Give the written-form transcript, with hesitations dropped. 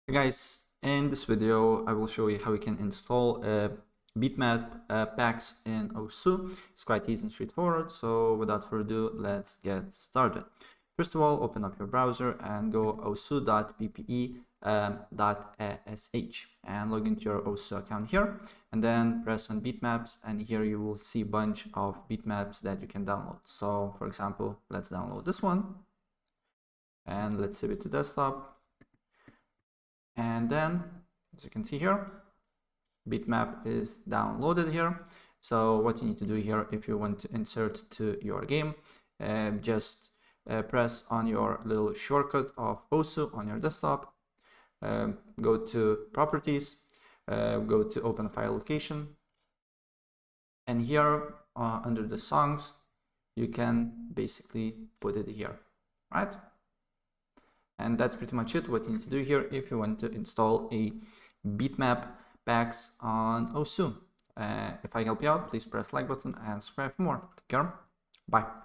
Hey guys, in this video I will show you how you can install beatmap packs in OSU. It's quite easy and straightforward, so without further ado, let's get started. First of all, open up your browser and go osu.bpe.sh and log into your OSU account here, and then press on beatmaps, and here you will see a bunch of beatmaps that you can download. So for example, let's download this one and let's save it to desktop. And then, as you can see here, Beatmap is downloaded here. So what you need to do here, if you want to insert to your game, just press on your little shortcut of OSU on your desktop, go to Properties, go to Open File Location, and here under the songs, you can basically put it here, right? And that's pretty much it. What you need to do here if you want to install a beatmap packs on OSU. If I help you out, please press like button and subscribe for more. Take care. Bye.